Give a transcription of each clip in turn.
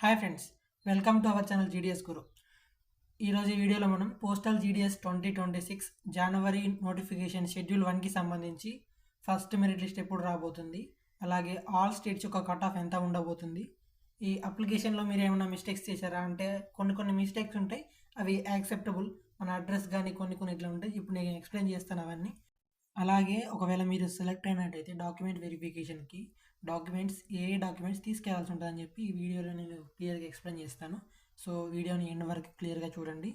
Hi friends, welcome to our channel GDS Guru. ఈరోజు ఈ వీడియోలో మనం పోస్టల్ జీడిఎస్ 2026 జనవరి నోటిఫికేషన్ షెడ్యూల్ 1కి సంబంధించి ఫస్ట్ మెరిట్ లిస్ట్ ఎప్పుడు రాబోతుంది, అలాగే ఆల్ స్టేట్స్ యొక్క కట్ ఆఫ్ ఎంత ఉండబోతుంది, ఈ అప్లికేషన్లో మీరు ఏమైనా మిస్టేక్స్ చేశారా అంటే కొన్ని మిస్టేక్స్ ఉంటాయి, అవి యాక్సెప్టబుల్, మన అడ్రస్ కానీ కొన్ని ఇట్లా ఉంటాయి. ఇప్పుడు నేను ఎక్స్ప్లెయిన్ చేస్తాను అవన్నీ. అలాగే ఒకవేళ మీరు సెలెక్ట్ అయినట్టయితే డాక్యుమెంట్ వెరిఫికేషన్కి ఏ డాక్యుమెంట్స్ తీసుకెళ్లాల్సి ఉంటుందని చెప్పి ఈ వీడియోలో నేను క్లియర్గా ఎక్స్ప్లెయిన్ చేస్తాను. సో వీడియోని ఎండ్ వరకు క్లియర్గా చూడండి.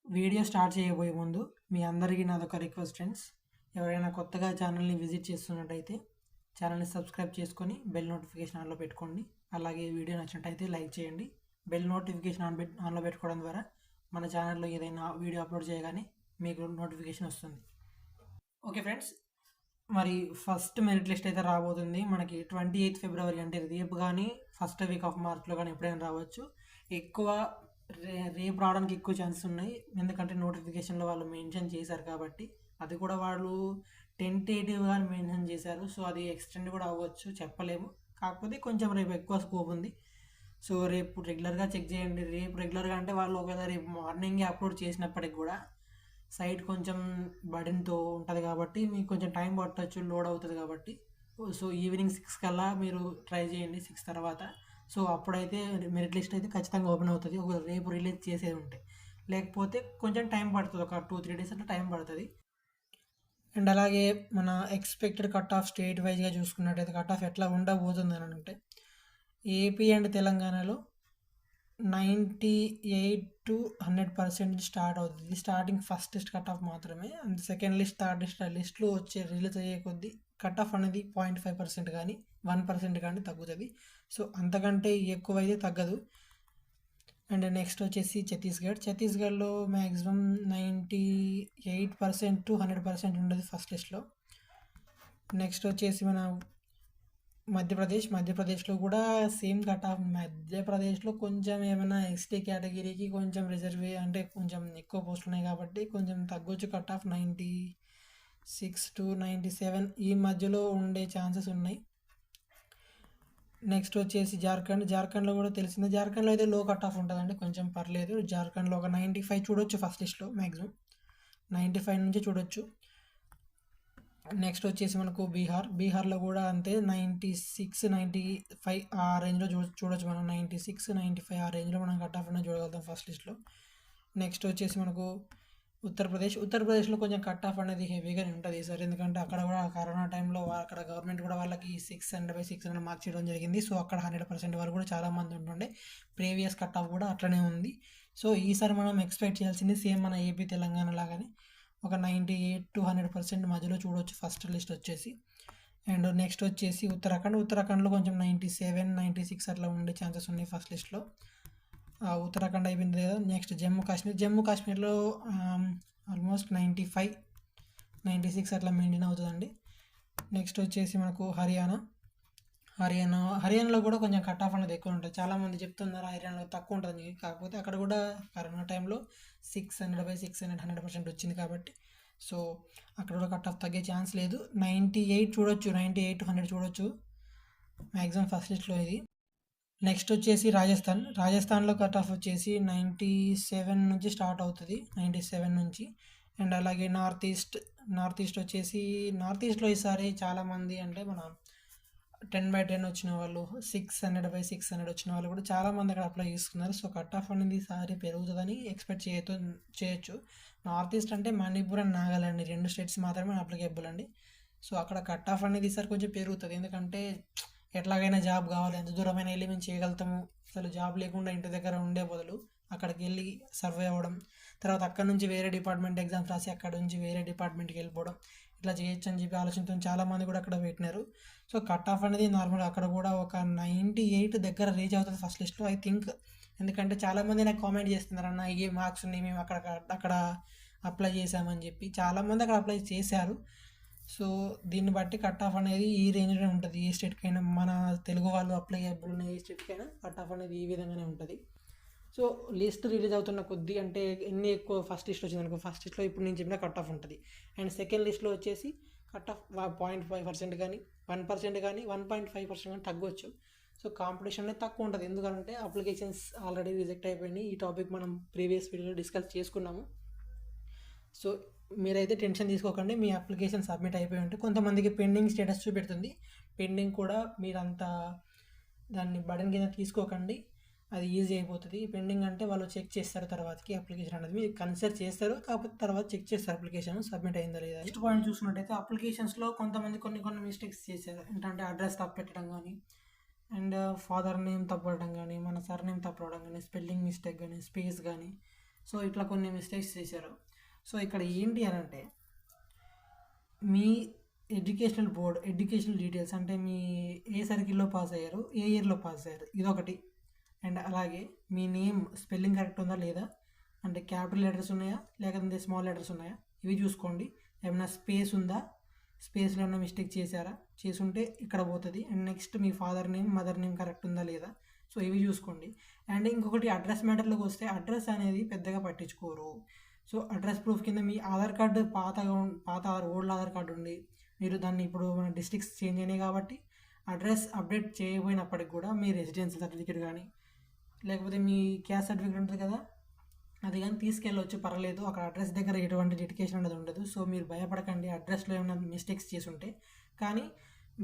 వీడియో స్టార్ట్ చేయబోయే ముందు మీ అందరికీ నాదొక రిక్వెస్ట్ ఫ్రెండ్స్, ఎవరైనా కొత్తగా ఛానల్ని విజిట్ చేస్తున్నట్టయితే ఛానల్ని సబ్స్క్రైబ్ చేసుకొని బెల్ నోటిఫికేషన్ ఆన్లో పెట్టుకోండి. అలాగే వీడియో నచ్చినట్టయితే లైక్ చేయండి. బెల్ నోటిఫికేషన్ ఆన్లో పెట్టుకోవడం ద్వారా మన ఛానల్లో ఏదైనా వీడియో అప్లోడ్ చేయగానే మీకు నోటిఫికేషన్ వస్తుంది. ఓకే ఫ్రెండ్స్, మరి ఫస్ట్ మెరిట్ లిస్ట్ అయితే రాబోతుంది మనకి 28 ఫిబ్రవరి, అంటే రేపు కానీ ఫస్ట్ వీక్ ఆఫ్ మార్చ్లో కానీ ఎప్పుడైనా రావచ్చు. ఎక్కువ రేపు రావడానికి ఎక్కువ ఛాన్సెస్ ఉన్నాయి, ఎందుకంటే నోటిఫికేషన్లో వాళ్ళు మెన్షన్ చేశారు కాబట్టి. అది కూడా వాళ్ళు టెంటేటివ్గా మెన్షన్ చేశారు, సో అది ఎక్స్టెండ్ కూడా అవ్వచ్చు, చెప్పలేము. కాకపోతే కొంచెం రేపు ఎక్కువ స్కోప్ ఉంది. సో రేపు రెగ్యులర్గా చెక్ చేయండి. రేపు రెగ్యులర్గా అంటే వాళ్ళు ఒకవేళ రేపు మార్నింగే అప్లోడ్ చేసినప్పటికి కూడా సైట్ కొంచెం బర్డెన్తో ఉంటుంది కాబట్టి మీకు కొంచెం టైం పట్టవచ్చు, లోడ్ అవుతుంది కాబట్టి. సో ఈవినింగ్ 6 కల్లా మీరు ట్రై చేయండి, 6 తర్వాత. సో అప్పుడైతే మెరిట్ లిస్ట్ అయితే ఖచ్చితంగా ఓపెన్ అవుతుంది, ఒక రేపు రిలీజ్ చేసేది ఉంటే. లేకపోతే కొంచెం టైం పడుతుంది, ఒక 2-3 డేస్ అట్లా టైం పడుతుంది. అండ్ అలాగే మన ఎక్స్పెక్టెడ్ కట్ ఆఫ్ స్టేట్ వైజ్గా చూసుకున్నట్టయితే కట్ ఆఫ్ ఎట్లా ఉండబోతుంది అని అంటే, ఏపీ అండ్ తెలంగాణలో 98 to 100% స్టార్ట్ అవుతుంది. Starting first list cut off మాత్రమే. And second list, third list లిస్ట్లో వచ్చే రిలీజ్ అయ్యే కొద్దీ కట్ ఆఫ్ అనేది 0.5% కానీ 1% కానీ తగ్గుతుంది. సో అంతకంటే ఎక్కువ అయితే తగ్గదు. అండ్ నెక్స్ట్ వచ్చేసి ఛత్తీస్గఢ్లో మ్యాక్సిమం 98% to 100% ఉండదు ఫస్ట్ లిస్ట్లో. నెక్స్ట్ వచ్చేసి మన మధ్యప్రదేశ్లో కూడా సేమ్ కట్ ఆఫ్. మధ్యప్రదేశ్లో కొంచెం ఏమైనా ఎస్టీ కేటగిరీకి కొంచెం అంటే కొంచెం ఎక్కువ పోస్టులు ఉన్నాయి కాబట్టి కొంచెం తగ్గొచ్చు కట్ ఆఫ్. 96 to 97 ఈ మధ్యలో ఉండే ఛాన్సెస్ ఉన్నాయి. నెక్స్ట్ వచ్చేసి జార్ఖండ్లో కూడా తెలిసిందే. జార్ఖండ్లో అయితే లో కట్ ఆఫ్ ఉంటుందండి, కొంచెం పర్లేదు. జార్ఖండ్లో ఒక 95 చూడొచ్చు ఫస్ట్ లిస్ట్లో, మ్యాక్సిమం 95 నుంచి చూడొచ్చు. నెక్స్ట్ వచ్చేసి మనకు బీహార్లో కూడా అంతే, 96, 95 ఆ రేంజ్లో చూడొచ్చు మనం. 96, 95 ఆ రేంజ్లో మనం కట్ ఆఫ్ అనేది చూడగలుగుతాం ఫస్ట్ లిస్ట్లో. నెక్స్ట్ వచ్చేసి మనకు ఉత్తరప్రదేశ్లో కొంచెం కట్ ఆఫ్ అనేది హెవీగానే ఉంటుంది సార్, ఎందుకంటే అక్కడ కూడా కరోనా టైంలో అక్కడ గవర్నమెంట్ కూడా వాళ్ళకి 600/600 మార్క్స్ చేయడం జరిగింది. సో అక్కడ 100% వరకు కూడా చాలామంది ఉంటుండే. ప్రీవియస్ కట్ ఆఫ్ కూడా అట్లనే ఉంది. సో ఈసారి మనం ఎక్స్పెక్ట్ చేయాల్సింది సేమ్ మన ఏపీ తెలంగాణ లాగానే ఒక 98 to 100% మధ్యలో చూడవచ్చు ఫస్ట్ లిస్ట్ వచ్చేసి. అండ్ నెక్స్ట్ వచ్చేసి ఉత్తరాఖండ్లో కొంచెం 97, 96 అట్లా ఉండే ఛాన్సెస్ ఉన్నాయి ఫస్ట్ లిస్ట్లో. ఉత్తరాఖండ్ అయిపోయింది కదా. నెక్స్ట్ జమ్మూ కాశ్మీర్లో ఆల్మోస్ట్ 95, 96 అట్లా మెయింటైన్ అవుతుందండి. నెక్స్ట్ వచ్చేసి మనకు హర్యానాలో కూడా కొంచెం కట్ ఆఫ్ అనేది ఎక్కువ ఉంటుంది. చాలామంది చెప్తున్నారు హర్యానాలో తక్కువ ఉంటుంది, కాకపోతే అక్కడ కూడా కరోనా టైంలో 600/600 100% వచ్చింది కాబట్టి. సో అక్కడ కూడా కట్ ఆఫ్ తగ్గే ఛాన్స్ లేదు. 98 చూడొచ్చు, 98 to 100 చూడొచ్చు మ్యాక్సిమం ఫస్ట్ లిస్ట్లో ఇది. నెక్స్ట్ వచ్చేసి రాజస్థాన్లో కట్ ఆఫ్ వచ్చేసి 97 నుంచి స్టార్ట్ అవుతుంది, 97 నుంచి. అండ్ అలాగే నార్త్ ఈస్ట్లో ఈసారి చాలామంది అంటే మన 10/10 వచ్చిన వాళ్ళు, 600/600 వచ్చిన వాళ్ళు కూడా చాలామంది అక్కడ అప్లై చేసుకున్నారు. సో కట్ ఆఫ్ అనేది ఈసారి పెరుగుతుందని ఎక్స్పెక్ట్ చేయొచ్చు. నార్త్ ఈస్ట్ అంటే మణిపూర్ అండ్ నాగాలాండ్ 2 స్టేట్స్ మాత్రమే అప్లికేబుల్ అండి. సో అక్కడ కట్ ఆఫ్ అనేది ఈసారి కొంచెం పెరుగుతుంది, ఎందుకంటే ఎట్లాగైనా జాబ్ కావాలి, ఎంత దూరమైన వెళ్ళి మేము చేయగలుగుతాము. అసలు జాబ్ లేకుండా ఇంటి దగ్గర ఉండే బదులు అక్కడికి వెళ్ళి సర్వే అవ్వడం, తర్వాత అక్కడ నుంచి వేరే డిపార్ట్మెంట్ ఎగ్జామ్స్ రాసి అక్కడ నుంచి వేరే డిపార్ట్మెంట్కి వెళ్ళిపోవడం, ఇట్లా చేయొచ్చు అని చెప్పి ఆలోచనతో చాలామంది కూడా అక్కడ పెట్టినారు. సో కట్ ఆఫ్ అనేది నార్మల్గా అక్కడ కూడా ఒక 98 దగ్గర రీచ్ అవుతుంది ఫస్ట్ లిస్ట్లో ఐ థింక్. ఎందుకంటే చాలామంది నాకు కామెంట్ చేస్తున్నారు, అన్న ఏ మార్క్స్ ఉన్నాయి, మేము అక్కడ అప్లై చేసామని చెప్పి. చాలామంది అక్కడ అప్లై చేశారు. సో దీన్ని బట్టి కట్ ఆఫ్ అనేది ఈ రేంజ్లో ఉంటుంది. ఏ స్టేట్కైనా మన తెలుగు వాళ్ళు అప్లై చేయబుల్ ఉన్న ఏ స్టేట్కైనా కట్ ఆఫ్ అనేది ఈ విధంగానే ఉంటుంది. సో లిస్ట్ రిలీజ్ అవుతున్న కొద్దీ అంటే ఎన్ని ఎక్కువ ఫస్ట్ లిస్ట్ వచ్చింది అనుకో, ఫస్ట్ లిస్ట్లో ఇప్పుడు నేను చెప్పిన కట్ ఆఫ్ ఉంటుంది. అండ్ సెకండ్ లిస్ట్లో వచ్చేసి కట్ ఆఫ్ 0.5% కానీ 1% కానీ 1.5% కానీ తగ్గవచ్చు. సో కాంపిటీషన్ అనేది తక్కువ ఉంటుంది, ఎందుకంటే అప్లికేషన్స్ ఆల్రెడీ రిజెక్ట్ అయిపోయినాయి. ఈ టాపిక్ మనం ప్రీవియస్ వీడియోలో డిస్కస్ చేసుకున్నాము. సో మీరైతే టెన్షన్ తీసుకోకండి, మీ అప్లికేషన్ సబ్మిట్ అయిపోయి ఉంటే కొంతమందికి పెండింగ్ స్టేటస్ చూపెడుతుంది. పెండింగ్ కూడా మీరంతా దాన్ని బటన్ కింద తీసుకోకండి, అది ఈజీ అయిపోతుంది. పెండింగ్ అంటే వాళ్ళు చెక్ చేస్తారు తర్వాతకి అప్లికేషన్ అనేది, మీరు కన్సిడర్ చేస్తారు, కాకపోతే తర్వాత చెక్ చేస్తారు అప్లికేషన్ సబ్మిట్ అయిందా లేదా. నెక్స్ట్ పాయింట్ చూసుకున్నట్టయితే అప్లికేషన్స్లో కొంతమంది కొన్ని మిస్టేక్స్ చేశారు. ఏంటంటే అడ్రస్ తప్పు పెట్టడం కానీ, అండ్ ఫాదర్ నేమ్ తప్పడం కానీ, మన సర్ నేమ్ తప్పడం కానీ, స్పెల్లింగ్ మిస్టేక్ కానీ, స్పేస్ కానీ, సో ఇట్లా కొన్ని మిస్టేక్స్ చేశారు. సో ఇక్కడ ఏంటి అని అంటే మీ ఎడ్యుకేషనల్ డీటెయిల్స్, అంటే మీ ఏ సర్కిల్లో పాస్ అయ్యారు, ఏ ఇయర్లో పాస్ అయ్యారు, ఇదొకటి. అండ్ అలాగే మీ నేమ్ స్పెల్లింగ్ కరెక్ట్ ఉందా లేదా, అంటే క్యాపిటల్ లెటర్స్ ఉన్నాయా లేకపోతే స్మాల్ లెటర్స్ ఉన్నాయా, ఇవి చూసుకోండి. ఏమైనా స్పేస్ ఉందా, స్పేస్లో ఏమైనా మిస్టేక్ చేసుంటే ఇక్కడ పోతుంది. And next me father name mother name correct ఉందా లేదా, సో ఇవి చూసుకోండి. అండ్ ఇంకొకటి అడ్రస్ మ్యాటర్లోకి వస్తే అడ్రస్ అనేది పెద్దగా పట్టించుకోరు. సో అడ్రస్ ప్రూఫ్ కింద మీ ఆధార్ కార్డు పాత ఓల్డ్ ఆధార్ కార్డు ఉండి మీరు దాన్ని ఇప్పుడు మన డిస్ట్రిక్ట్స్ చేంజ్ అయినాయి కాబట్టి అడ్రస్ అప్డేట్ చేయకపోయినప్పటికి కూడా మీ రెసిడెన్షియల్ సర్టిఫికేట్ కానీ లేకపోతే మీ క్యాస్ట్ సర్టిఫికేట్ ఉంటుంది కదా, అది కానీ తీసుకెళ్ళవచ్చు, పర్లేదు. అక్కడ అడ్రస్ దగ్గర ఎటువంటి డెడికేషన్ అనేది ఉండదు. సో మీరు భయపడకండి అడ్రస్లో ఏమైనా మిస్టేక్స్ చేసి ఉంటే. కానీ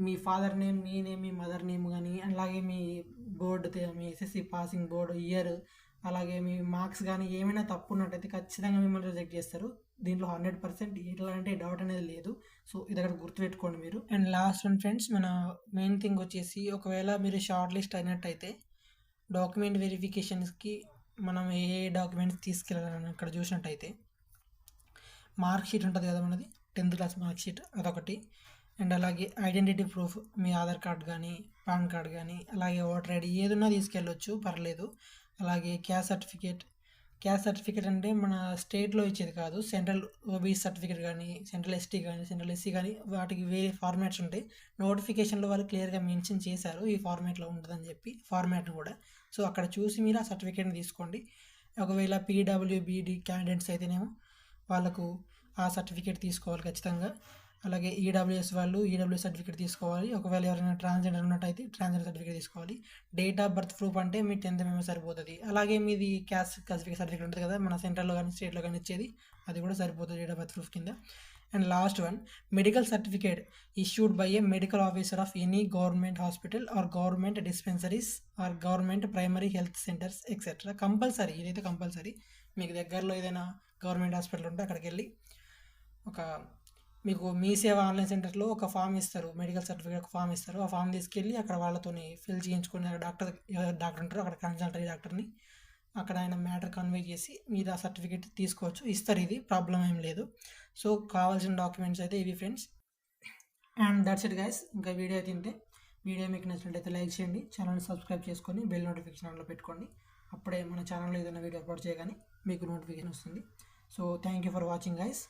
మీ ఫాదర్ నేమ్, మీ నేమ్, మీ మదర్ నేమ్ కానీ, అలాగే మీ బోర్డు, మీ ఎస్ఎస్సి పాసింగ్ బోర్డు ఇయర్, అలాగే మీ మార్క్స్ కానీ ఏమైనా తప్పు ఉన్నట్టయితే ఖచ్చితంగా మిమ్మల్ని రిజెక్ట్ చేస్తారు. దీంట్లో 100% ఎలాంటి డౌట్ అనేది లేదు. సో ఇది అక్కడ గుర్తుపెట్టుకోండి మీరు. అండ్ లాస్ట్ వన్ ఫ్రెండ్స్, మన మెయిన్ థింగ్ వచ్చేసి, ఒకవేళ మీరు షార్ట్ లిస్ట్ అయినట్టయితే డాక్యుమెంట్ వెరిఫికేషన్స్కి మనం ఏ డాక్యుమెంట్స్ తీసుకెళ్ళాలని అక్కడ చూసినట్టయితే మార్క్ షీట్ ఉంటుంది కదా మనది, 10th క్లాస్ మార్క్ షీట్, అదొకటి. అండ్ అలాగే ఐడెంటిటీ ప్రూఫ్, మీ ఆధార్ కార్డ్ కానీ పాన్ కార్డ్ కానీ, అలాగే ఓటర్ ఐడి ఏదన్నా తీసుకెళ్ళొచ్చు, పర్లేదు. అలాగే క్యాస్ట్ సర్టిఫికేట్ అంటే మన స్టేట్లో ఇచ్చేది కాదు, సెంట్రల్ ఓబీసీ సర్టిఫికేట్ కానీ, సెంట్రల్ ఎస్టీ కానీ, సెంట్రల్ ఎస్సీ కానీ, వాటికి వేరే ఫార్మాట్స్ ఉంటాయి. నోటిఫికేషన్లో వాళ్ళు క్లియర్గా మెన్షన్ చేశారు ఈ ఫార్మాట్లో ఉంటుందని చెప్పి, ఫార్మాట్ కూడా. సో అక్కడ చూసి మీరు ఆ సర్టిఫికేట్ని తీసుకోండి. ఒకవేళ పీడబ్ల్యూబీడీ క్యాండిడేట్స్ అయితేనేమో వాళ్ళకు ఆ సర్టిఫికేట్ తీసుకోవాలి ఖచ్చితంగా. అలాగే ఈడబ్ల్యూఎస్ వాళ్ళు ఈడబ్ల్యూఎస్ సర్టిఫికేట్ తీసుకోవాలి. ఒకవేళ ఎవరైనా ట్రాన్స్జెండర్ ఉన్నట్టయితే ట్రాన్స్జెండర్ సర్టిఫికేట్ తీసుకోవాలి. డేట్ ఆఫ్ బర్త్ ప్రూఫ్ అంటే మీ 10th మేము సరిపోతుంది. అలాగే మీది క్యాస్ట్ సర్టిఫికేట్ ఉంటుంది కదా మన సెంట్రల్లో కానీ స్టేట్లో కానీ ఇచ్చేది, అది కూడా సరిపోతుంది డేట్ ఆఫ్ బర్త్ ప్రూఫ్ కింద. And last one, medical certificate issued by a medical officer of any government hospital or government dispensaries or government primary health centres etcetera. Compulsory, ఇదైతే కంపల్సరీ. మీకు దగ్గరలో ఏదైనా గవర్నమెంట్ హాస్పిటల్ ఉంటే అక్కడికి వెళ్ళి మీకు మీ సేవ ఆన్లైన్ సెంటర్లో ఒక ఫామ్ ఇస్తారు, మెడికల్ సర్టిఫికేట్ ఒక ఫామ్ ఇస్తారు. ఆ ఫామ్ తీసుకెళ్ళి అక్కడ వాళ్ళతోని ఫిల్ చేయించుకుని డాక్టర్ ఉంటారో అక్కడ కన్సల్ట్ అయ్యే డాక్టర్ని అక్కడ ఆయన మ్యాటర్ కన్వే చేసి మీరు ఆ సర్టిఫికేట్ తీసుకోవచ్చు, ఇస్తారు. ఇది ప్రాబ్లం ఏం లేదు. సో కావాల్సిన డాక్యుమెంట్స్ అయితే ఇవి friends. And that's it guys. ఇంకా వీడియో తింటే వీడియో మీకు నచ్చినట్టయితే లైక్ చేయండి, ఛానల్ని సబ్స్క్రైబ్ చేసుకొని బెల్ నోటిఫికేషన్ ఆన్లో పెట్టుకోండి. అప్పుడే మన ఛానల్లో ఏదైనా వీడియో అప్లోడ్ చేయగానే మీకు నోటిఫికేషన్ వస్తుంది. So thank you for watching guys.